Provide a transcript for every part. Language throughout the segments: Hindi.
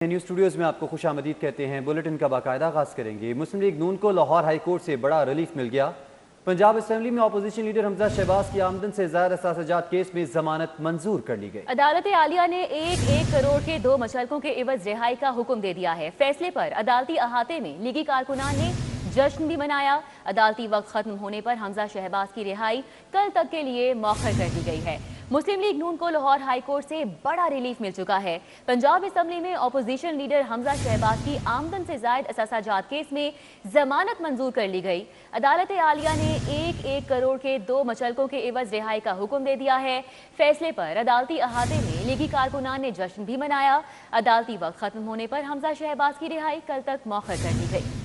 न्यूज़ स्टूडियोज़ में आपको खुशामदीद कहते हैं। बुलेटिन का बाकायदा आगाज़ करेंगे। मुस्लिम लीग नून को लाहौर हाई कोर्ट से बड़ा रिलीफ मिल गया। पंजाब असेंबली में अपोजिशन लीडर हमजा शहबाज की आमदन से ज़ायद असासजात केस में जमानत मंजूर कर ली गई। अदालत आलिया ने एक करोड़ के 2 मुचलकों के एवज रिहाई का हुक्म दे दिया है। फैसले पर अदालती अहाते में लीगी कारकुनान ने जश्न भी मनाया। अदालती वक्त खत्म होने पर हमजा शहबाज की रिहाई कल तक के लिए मौखर कर दी गई है। मुस्लिम लीग नून को लाहौर हाई कोर्ट से बड़ा रिलीफ मिल चुका है। पंजाब असेंबली में अपोजिशन लीडर हमजा शहबाज की आमदन से जायद असासाजात केस में जमानत मंजूर कर ली गई। अदालत आलिया ने एक करोड़ के 2 मुचलकों के एवज रिहाई का हुक्म दे दिया है। फैसले पर अदालती अहाते में लीगी कारकुनान ने जश्न भी मनाया। अदालती वक्त खत्म होने पर हमजा शहबाज की रिहाई कल तक मौखर कर दी गई।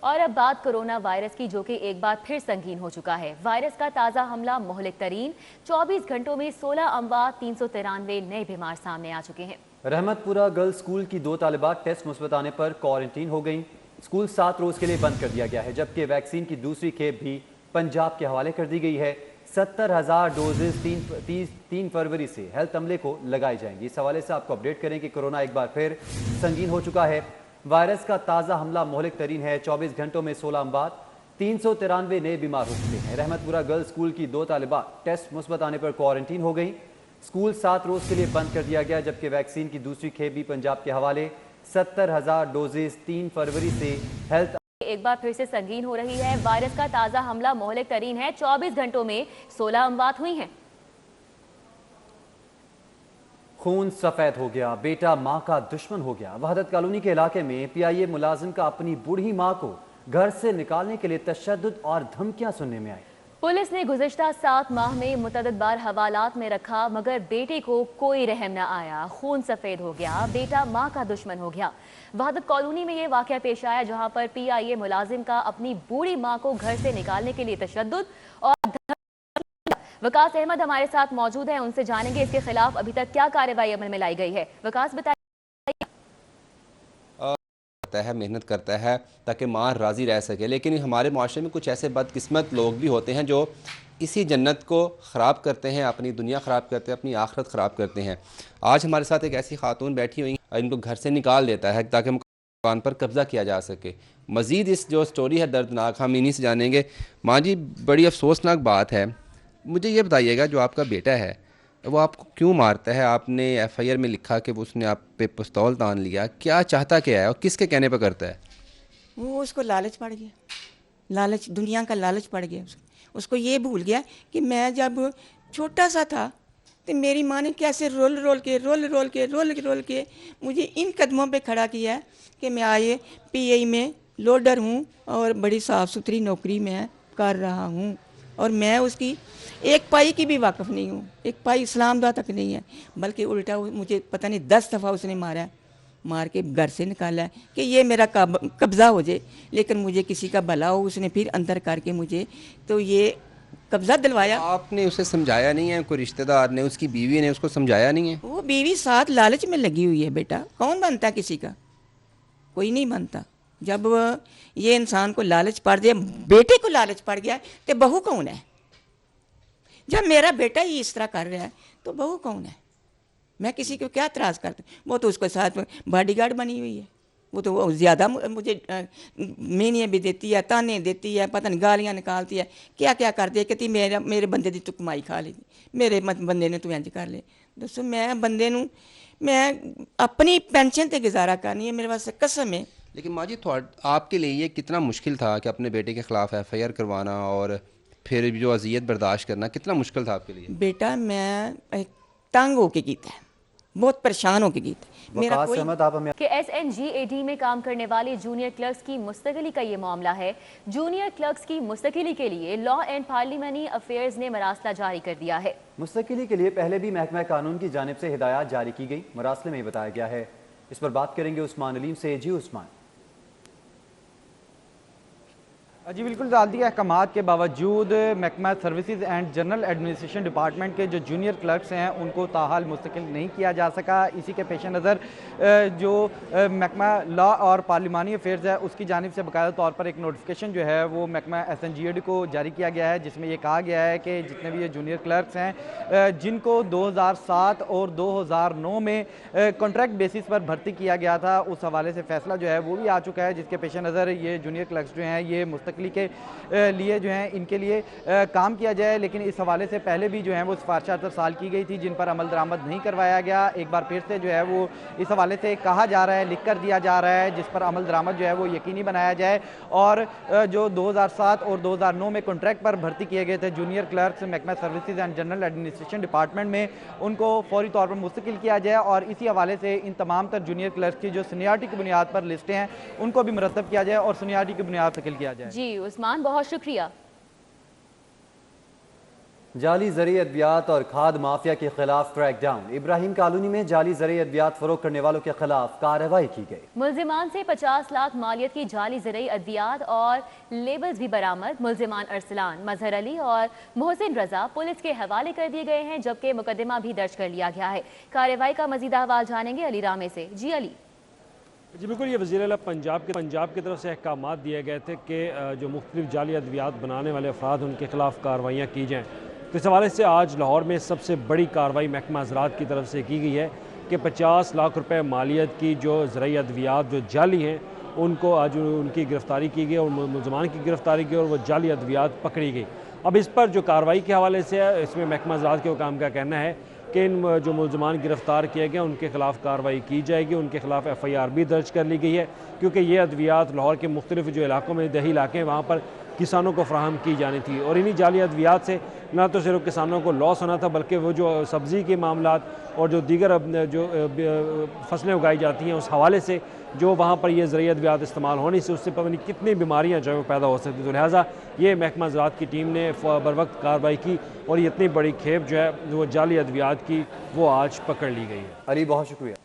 और अब बात कोरोना वायरस की, जो कि एक बार फिर संगीन हो चुका है। वायरस का ताज़ा हमला मोहलिक तरीन। 24 घंटों में 16 अमवात, 393 नए बीमार सामने आ चुके हैं। रहमतपुरा गर्ल्स स्कूल की 2 तालिबात टेस्ट मुस्बत आने पर क्वारंटीन हो गई। स्कूल 7 रोज के लिए बंद कर दिया गया है, जबकि वैक्सीन की दूसरी खेप भी पंजाब के हवाले कर दी गई है। 70,000 डोजेज 3 फरवरी से हेल्थ अमले को लगाई जाएंगी। इस हवाले से आपको अपडेट करें कि कोरोना एक बार फिर संगीन हो चुका है। वायरस का ताज़ा हमला मोहलिक तरीन है। 24 घंटों में 16 अमवात, 393 नए बीमार हो चुके हैं। रहमतपुरा गर्ल्स स्कूल की 2 तालिबात टेस्ट मुस्बत आने पर क्वारंटीन हो गई। स्कूल 7 रोज के लिए बंद कर दिया गया, जबकि वैक्सीन की दूसरी खेप भी पंजाब के हवाले। 70,000 डोजेज 3 फरवरी से हेल्थ एक बार फिर से संगीन हो रही है। वायरस का ताज़ा हमला मोहलिक तरीन है। 24 घंटों में 16 अमवात हुई हैं। खून सफेद हो गया, बेटा मां का दुश्मन हो गया। वहदत कॉलोनी के इलाके में पीआईए मुलाजिम का अपनी बूढ़ी मां को घर से निकालने के लिए तशद्दुद और धमकियां सुनने में आई। पुलिस ने गुज़िश्ता 7 माह में मुतअद्दिद बार हवालात में रखा, मगर बेटे को कोई रहम न आया। खून सफेद हो गया, बेटा मां का दुश्मन हो गया। वहदत कॉलोनी में यह वाक़या पेश आया, जहां पर पीआईए मुलाजिम का अपनी बूढ़ी मां को घर से निकालने के लिए तशद्दुद और वकास अहमद हमारे साथ मौजूद है, उनसे जानेंगे इसके खिलाफ अभी तक क्या कार्रवाई अमल में लाई गई है। वकास बताइए। मेहनत करता है ताकि माँ राज़ी रह सके, लेकिन हमारे माशरे में कुछ ऐसे बदकिस्मत लोग भी होते हैं जो इसी जन्नत को ख़राब करते हैं, अपनी दुनिया ख़राब करते हैं, अपनी आखिरत ख़राब करते हैं। आज हमारे साथ एक ऐसी खातून बैठी हुई, इनको घर से निकाल देता है ताकि मकान पर कब्ज़ा किया जा सके। मज़ीद इस जो स्टोरी है दर्दनाक, हम इन्हीं से जानेंगे। माँ जी, बड़ी अफसोसनाक बात है। मुझे ये बताइएगा, जो आपका बेटा है वो आपको क्यों मारता है? आपने एफआईआर में लिखा कि वो उसने आप पे पिस्तौल तान लिया, क्या चाहता क्या है और किसके कहने पर करता है? वो उसको लालच पड़ गया, लालच, दुनिया का लालच पड़ गया उसको ये भूल गया कि मैं जब छोटा सा था तो मेरी माँ ने कैसे रोल रोल के मुझे इन कदमों पे खड़ा किया है कि मैं आए पीआई में लोडर हूँ और बड़ी साफ़ सुथरी नौकरी मैं कर रहा हूँ, और मैं उसकी एक पाई की भी वाकफ़ नहीं हूँ, एक पाई इस्लामदा तक नहीं है। बल्कि उल्टा मुझे पता नहीं 10 दफ़ा उसने मारा, मार के घर से निकाला है कि ये मेरा कब्ज़ा हो जाए, लेकिन मुझे किसी का भला हो। उसने फिर अंदर करके मुझे तो ये कब्ज़ा दिलवाया। आपने उसे समझाया नहीं है? कोई रिश्तेदार ने, उसकी बीवी ने उसको समझाया नहीं है? वो बीवी साथ लालच में लगी हुई है। बेटा कौन बनता किसी का? कोई नहीं बनता। जब ये इंसान को लालच पड़ जाए, बेटे को लालच पड़ गया, तो बहू कौन है? जब मेरा बेटा ही इस तरह कर रहा है तो बहू कौन है? मैं किसी को क्या एतराज़ करता? वो तो उसके साथ बॉडीगार्ड बनी हुई है। वो तो ज़्यादा मुझे मीनियाँ भी देती है, ताने देती है, पता नहीं गालियाँ निकालती है, क्या क्या कर दिया। कहती मेरे बंदे की तू कमाई खा ली, मेरे बंदे ने तू इंज कर ले। दोस्तों, मैं बंदे नूं मैं अपनी पेंशन से गुजारा करनी है, मेरे वास्ते कसम है। लेकिन माँ जी, आपके लिए ये कितना मुश्किल था कि अपने बेटे के ख़िलाफ़ एफआईआर करवाना और फिर जो अजियत बर्दाश्त करना, कितना मुश्किल था आपके लिए? बेटा मैं तंग होके कीता है, बहुत परेशान होके कीता है। मेरा कोई कि SNGAD में काम करने वाले जूनियर क्लर्क्स की मुस्तकिली का ये मामला है। जूनियर क्लर्क्स की मुस्तकिली के लिए लॉ एंड पार्लियामेंट्री अफेयर्स ने मरासला जारी कर दिया है। मुस्तकिली के लिए पहले भी महकमा कानून की जानिब से हिदायत जारी की गई, मरासले में बताया गया है। इस पर बात करेंगे उस्मान अलीम से। जी उस्मान। जी बिल्कुल, अदालती अहकामात के बावजूद महकमा services and general administration department के जो जूनियर क्लर्क्स हैं उनको ताहाल मुस्तकिल नहीं किया जा सका। इसी के पेश नज़र जो महकमा लॉ और पार्लिमानी अफेयर्स है उसकी जानिब से बाकायदा तौर पर एक नोटिफिकेशन जो है वो महकमा SNGAD को जारी किया गया है, जिसमें ये कहा गया है कि जितने भी ये जूनियर क्लर्क्स हैं जिनको 2007 और 2009 में कॉन्ट्रैक्ट बेसिस पर भर्ती किया गया था, उस हवाले से फैसला जो है वो भी आ चुका है, जिसके पेश नज़र ये जूनियर क्लर्क्स जो हैं ये मुस्तकली के लिए जो हैं इनके लिए काम किया जाए। लेकिन इस हवाले से पहले भी जो है वो सिफारिशात साल की गई थी जिन पर अमल दरामद नहीं करवाया गया। एक बार फिर से जो है वो इस हवाले से कहा जा रहा है, लिख कर दिया जा रहा है, जिस पर अमल दरामद जो है वो यकीनी बनाया जाए और जो 2007 और 2009 में कॉन्ट्रैक्ट पर भर्ती किए गए थे जूनियर क्लर्क्स महकमा services and general administration department में, उनको फौरी तौर पर मुस्तकिल किया जाए और इसी हवाले से इन तमाम तर जूनियर क्लर्क्स की जो सीनियरिटी की बुनियाद पर लिस्टें हैं उनको भी मुरतब किया जाए और सीनियरिटी की बुनियाद पर किया जाए। जी उस्मान, बहुत शुक्रिया। जाली ज़रिए अद्वियात और खाद माफिया के खिलाफ क्रैकडाउन। इब्राहिम कॉलोनी में जाली ज़रिए अद्वियात फरोख्त करने वालों के खिलाफ कार्रवाई की गई। मुल्जिमान से 50 लाख मालियत की जाली ज़रिए अद्वियात और लेबल्स भी बरामद। मुल्जिमान अरसलान, मजहर अली और मोहसिन रजा पुलिस के हवाले कर दिए गए हैं, जबकि मुकदमा भी दर्ज कर लिया गया है। कार्रवाई का मजीद अहवाल जानेंगे अली रामे से। जी अली। जी बिल्कुल, ये वज़ीर आला पंजाब की तरफ से अहकामात दिए गए थे कि जो मुख्तलिफ जाली अद्वियात बनाने वाले अफराद उनके खिलाफ कार्रवाइयाँ की जाएँ। तो इस हवाले से आज लाहौर में सबसे बड़ी कार्रवाई महकमा ज़राअत की तरफ से की गई है कि 50 लाख रुपए मालियत की जो ज़रई अद्वियात जो जाली हैं उनको आज उनकी गिरफ़्तारी की गई और मुल्ज़मान की गिरफ़्तारी की और वो जाली अद्वियात पकड़ी गई। अब इस पर जो कार्रवाई के हवाले से है, इसमें महकमा ज़राअत के हुकाम का कहना है कि इन जो मुल्ज़मान गिरफ़्तार किए गए उनके खिलाफ कार्रवाई की जाएगी, उनके खिलाफ FIR भी दर्ज कर ली गई है, क्योंकि ये अद्वियात लाहौर के मुख्तलिफ जो इलाकों में दही इलाके हैं वहाँ पर किसानों को फ्राहम की जानी थी और इन्हीं जाली अद्वियात से ना तो सिर्फ किसानों को लॉस होना था बल्कि वो जो सब्ज़ी के मामलात और जो दीगर जो फसलें उगाई जाती हैं उस हवाले से जो वहाँ पर ये ज़रिए अद्वियात इस्तेमाल होने से उससे पता नहीं कितनी बीमारियाँ जो है वो पैदा हो सकती। तो लिहाजा ये महकमा ज़राअत की टीम ने बर वक्त कार्रवाई की और ये इतनी बड़ी खेप जो है वो जाली अद्वियात की वो आज पकड़ ली गई है। अली, बहुत शुक्रिया।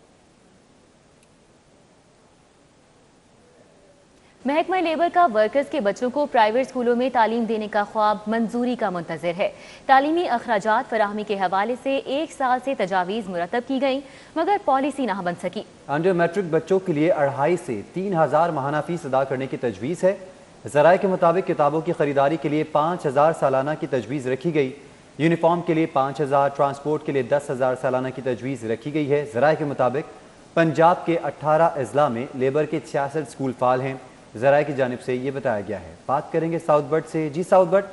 महकमा लेबर का वर्कर्स के बच्चों को प्राइवेट स्कूलों में तालीम देने का ख्वाब मंजूरी का मुंतज़िर है। तालीमी अखराजात फराहमी के हवाले से 1 साल से तजावीज़ मुरतब की गई मगर पॉलिसी ना बन सकी। अंडर मैट्रिक बच्चों के लिए 2.5 से 3,000 माहाना फीस अदा करने की तजवीज़ है। ज़राए के मुताबिक किताबों की खरीदारी के लिए 5,000 सालाना की तजवीज़ रखी गई। यूनिफॉर्म के लिए 5,000, ट्रांसपोर्ट के लिए 10,000 सालाना की तजवीज़ रखी गई है। ज़राए के मुताबिक पंजाब के 18 अजला में लेबर के 66 स्कूल फाल हैं। ज़राए की जानिब से ये बताया गया है। बात करेंगे साउथ बट से। जी साउथ बट।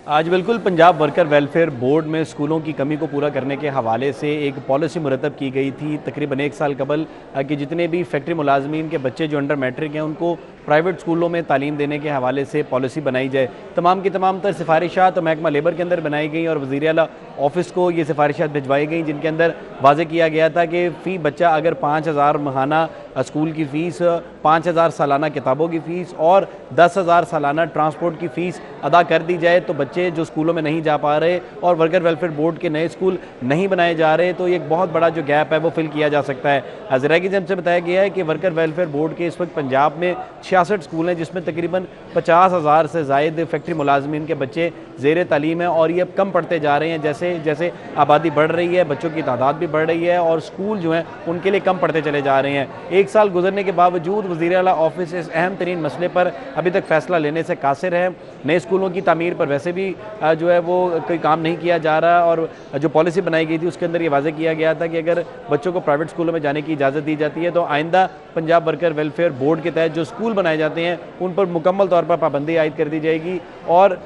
आज बिल्कुल पंजाब वर्कर वेलफेयर बोर्ड में स्कूलों की कमी को पूरा करने के हवाले से एक पॉलिसी मुरतब की गई थी तकरीबन 1 साल कबल कि जितने भी फैक्ट्री मुलाजमीन के बच्चे जो अंडर मैट्रिक हैं उनको प्राइवेट स्कूलों में तालीम देने के हवाले से पॉलिसी बनाई जाए। तमाम की तमाम तर सिफारिशात तो महकमा लेबर के अंदर बनाई गई और वज़ीर आला ऑफिस को ये सिफारिशात भिजवाई गई, जिनके अंदर वाज़े किया गया था कि फ़ी बच्चा अगर 5,000 माहाना स्कूल की फ़ीस, 5,000 सालाना किताबों की फ़ीस और 10,000 सालाना ट्रांसपोर्ट की फ़ीस अदा कर दी जाए तो बच्चे जो स्कूलों में नहीं जा पा रहे और वर्कर वेलफेयर बोर्ड के नए स्कूल नहीं बनाए जा रहे तो एक बहुत बड़ा जो गैप है वो फिल किया जा सकता है। ज़राए की जानब से बताया गया है कि वर्कर वेलफेयर बोर्ड के इस वक्त पंजाब में 66 स्कूल हैं जिसमें तकरीबन 50,000 से ज़ायद फैक्ट्री मुलाजमीन के बच्चे ज़ेर तालीम हैं और ये अब कम पढ़ते जा रहे हैं। जैसे जैसे आबादी बढ़ रही है, बच्चों की तादाद भी बढ़ रही है और स्कूल जो हैं उनके लिए कम पढ़ते चले जा रहे हैं। 1 साल गुजरने के बावजूद वज़ीर आला ऑफिस इस अहम तरीन मसले पर अभी तक फैसला लेने से कासिर है। नए स्कूलों की तामीर पर वैसे भी जो है वो कोई काम नहीं किया जा रहा और जो पॉलिसी बनाई गई थी उसके अंदर ये वाज़े किया गया था कि अगर बच्चों को प्राइवेट स्कूलों में जाने की इजाज़त दी जाती है तो आइंदा पंजाब वर्कर वेलफेयर बोर्ड के तहत जो स्कूल बनाए जाते हैं उन पर मुकम्मल तौर पर पाबंदी आयद कर दी जाएगी और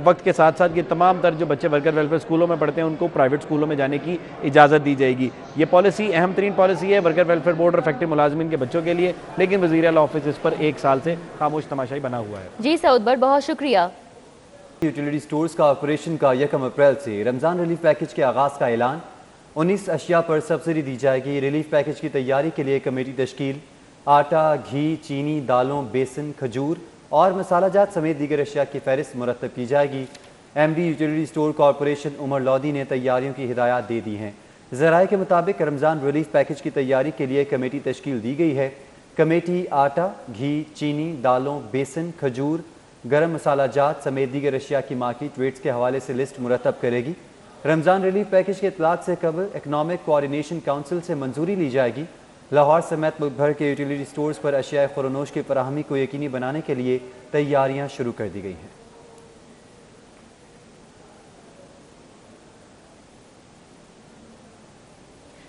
वक्त के साथ साथ ये तमाम तर जो बच्चे वर्कर वेलफेयर स्कूलों में पढ़ते हैं उनको प्राइवेट स्कूलों में जाने की इजाज़त दी जाएगी। ये पॉलिसी अहम तरीन पॉलिसी है वर्कर वेलफेयर बोर्ड और फैक्ट्री मुलाजमीन के बच्चों के लिए, लेकिन वज़ीर आला ऑफिस इस पर 1 साल से खामोश तमाशाई बना हुआ है। जी सऊद बट, बहुत शुक्रिया। यूटिलिटी स्टोर्स का ऑपरेशन का 1 अप्रैल से रमज़ान रिलीफ पैकेज के आगाज़ का ऐलान। 19 अशिया पर सब्सिडी दी जाएगी। रिलीफ पैकेज की तैयारी के लिए कमेटी तश्कील। आटा, घी, चीनी, दालों, बेसन, खजूर और मसाला जात समेत दीगर अशिया की फहरिस्त मुरतब की जाएगी। MD utility store corporation Umar Lodhi ने तैयारियों की हिदायत दे दी हैं। ज़राए के मुताबिक रमज़ान रिलीफ पैकेज की तैयारी के लिए कमेटी तश्कील दी गई है। कमेटी आटा, घी, चीनी, दालों, बेसन, खजूर, गरम मसाला जात समेत दीगर अशिया की मार्केट रेट्स के हवाले से लिस्ट मुरतब करेगी। रमज़ान रिलीफ पैकेज के इतलाक से कबल इकनॉमिक कोऑर्डिनेशन काउंसिल से मंजूरी ली जाएगी। लाहौर समेत मुल्क भर के यूटिलिटी स्टोर्स पर अशिया खुरनोश की फराहमी को यकीनी बनाने के लिए तैयारियां शुरू कर दी गई हैं।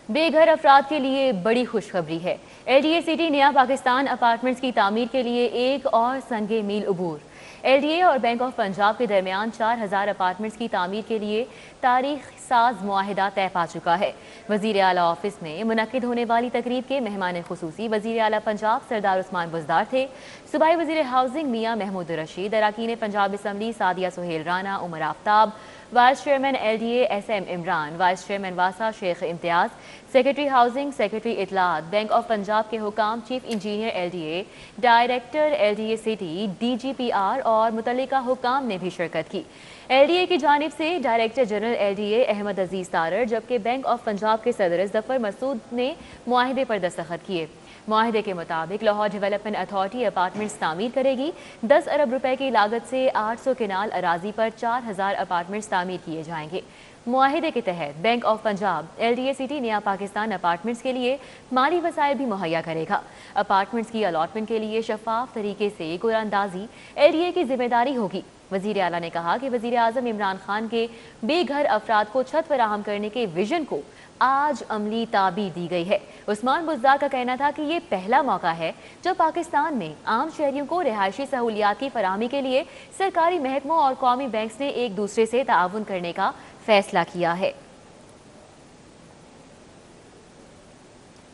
बेघर अफराद के लिए बड़ी खुशखबरी है। LDA सिटी नया पाकिस्तान अपार्टमेंट्स की तामीर के लिए एक और संगे मील उबूर। LDA और बैंक ऑफ पंजाब के दरमियान 4000 अपार्टमेंट्स की तामीर के लिए तारीख साज मुआहिदा तय पा चुका है। वज़ीर आला ऑफिस में मुनक्किद होने वाली तकरीब के मेहमान खुसूसी वज़ीर आला पंजाब सरदार उस्मान बुज़दार थे। सूबाई वज़ीर हाउसिंग मियाँ महमूद रशीद, अरकान Punjab assembly Sadia Suhail Rana, Umar Aftab, vice chairman LDA SM Imran, vice chairman वासा Sheikh Imtiaz, secretary housing, secretary इतलात, बैंक ऑफ पंजाब के हुकाम, chief engineer LDA, director LDA city, DGPR और मुतल्लिका हुकाम ने भी शिरकत की। LDA की जानिब से डायरेक्टर जनरल LDA अहमद अजीज़ तारर, जबकि बैंक ऑफ पंजाब के सदर जफर मसूद ने मुआहिदे पर दस्तखत किए। मुआहिदे के मुताबिक लाहौर डेवलपमेंट अथॉरिटी अपार्टमेंट्स तामीर करेगी। 10 अरब रुपए की लागत से 800 केनाल अराजी पर 4000 अपार्टमेंट्स तामीर किए जाएंगे। मुआहिदे के तहत bank of Punjab LDA city नया पाकिस्तान अपार्टमेंट्स के लिए माली वसाइल भी मुहैया करेगा। अपार्टमेंट्स की अलॉटमेंट के लिए शफाफ तरीके से कुरानंदाजी LDA की जिम्मेदारी होगी। वज़ीर आला ने कहा कि वज़ीर आज़म इमरान खान के बेघर अफराद को छत फराहम करने के विजन को आज अमली ताबीर दी गई है। उस्मान बुज़दार का कहना था कि ये पहला मौका है जब पाकिस्तान में आम शहरियों को रिहायशी सहूलियात की फराहमी के लिए सरकारी महकमों और कौमी बैंक्स ने एक दूसरे से ताउन करने का फैसला किया है।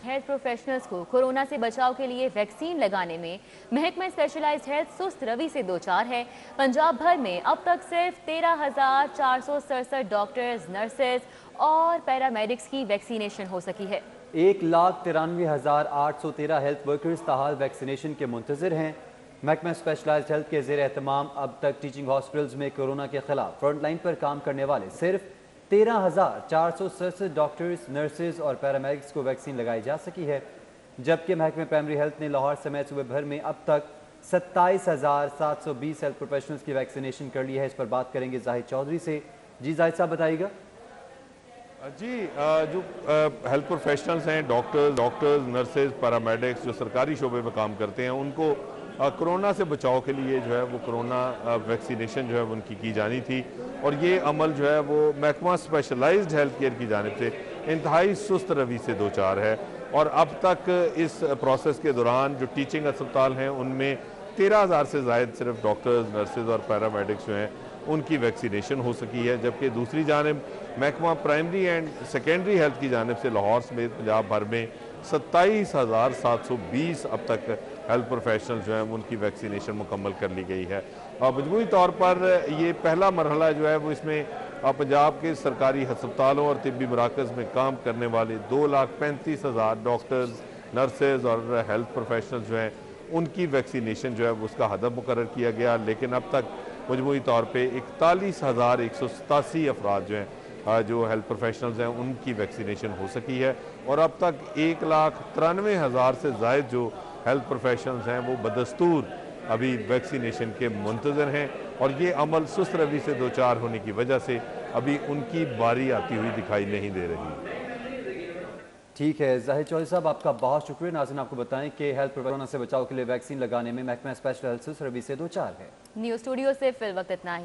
हेल्थ प्रोफेशनल्स को कोरोना से बचाव के लिए वैक्सीन लगाने में महकमा स्पेशलाइज्ड हेल्थ सुस्त रवि से दो चार है। पंजाब भर में अब तक सिर्फ 13,467 डॉक्टर्स, नर्सेज और पैरामेडिक्स की वैक्सीनेशन हो सकी है। 1,93,813 हेल्थ वर्कर्स ताहाल वैक्सीनेशन के मुंतज़िर हैं। महकमा स्पेशलाइज्ड हेल्थ के ज़ेर एहतमाम अब तक टीचिंग हॉस्पिटल्स में कोरोना के खिलाफ फ्रंट लाइन पर काम करने वाले सिर्फ 13,467 डॉक्टर्स, नर्सेज और पैरामेडिक्स को वैक्सीन लगाई जा सकी है, जबकि महकमे प्राइमरी हेल्थ ने लाहौर समेत सूबे भर में अब तक 27,720 हेल्थ प्रोफेशनल्स की वैक्सीनेशन कर ली है। इस पर बात करेंगे जाहिद चौधरी से। जी जाहिद साहब बताइएगा। जी, जो हेल्थ प्रोफेशनल्स हैं, डॉक्टर्स, नर्सेज, पैरामेडिक्स जो सरकारी शोबे में काम करते हैं, उनको कोरोना से बचाव के लिए जो है वो कोरोना वैक्सीनेशन जो है वो उनकी की जानी थी। और ये अमल जो है वो महकमा स्पेशलाइज्ड हेल्थ केयर की जानिब से इंतहाई सुस्त रवि से दो चार है। और अब तक इस प्रोसेस के दौरान जो टीचिंग अस्पताल हैं उनमें 13,000 से ज़ायद सिर्फ डॉक्टर्स, नर्सेज और पैरामेडिक्स जो हैं उनकी वैक्सीनेशन हो सकी है, जबकि दूसरी जानिब महकमा प्राइमरी एंड सेकेंडरी हेल्थ की जानिब से लाहौर समेत पंजाब भर में 27,720 अब तक हेल्थ प्रोफेशनल जो हैं उनकी वैक्सीनेशन मुकम्मल कर ली गई है। और मजमूई तौर पर ये पहला मरहला जो है वो इसमें पंजाब के सरकारी अस्पतालों और तिब्बी मराकज़ में काम करने वाले 2,35,000 डॉक्टर्स, नर्सेज और हेल्थ प्रोफेशनल जो हैं उनकी वैक्सीनेशन जो है उसका हदफ मुकर्रर किया गया। लेकिन अब तक मजमूई तौर पर 41,187 अफराद जो हैं जो हेल्थ प्रोफेशनल्स हैं उनकी वैक्सीनेशन हो सकी है। और अब तक 1,93,000 से ज़ायद जो हेल्थ प्रोफेशनल्स हैं वो बदस्तूर अभी वैक्सीनेशन के मुंतज़र हैं। और ये अमल सुस्त रवि से दो चार होने की वजह से अभी उनकी बारी आती हुई दिखाई नहीं दे रही। ठीक है जाहिद चौधरी साहब, आपका बहुत शुक्रिया। नाज़रीन आपको बताएं कि हेल्थ कोरोना से बचाव के लिए वैक्सीन लगाने में महकमा स्पेशल हेल्थ सुस्त रवि से दो चार है। न्यूज़ स्टूडियो से फिल वक्त इतना ही।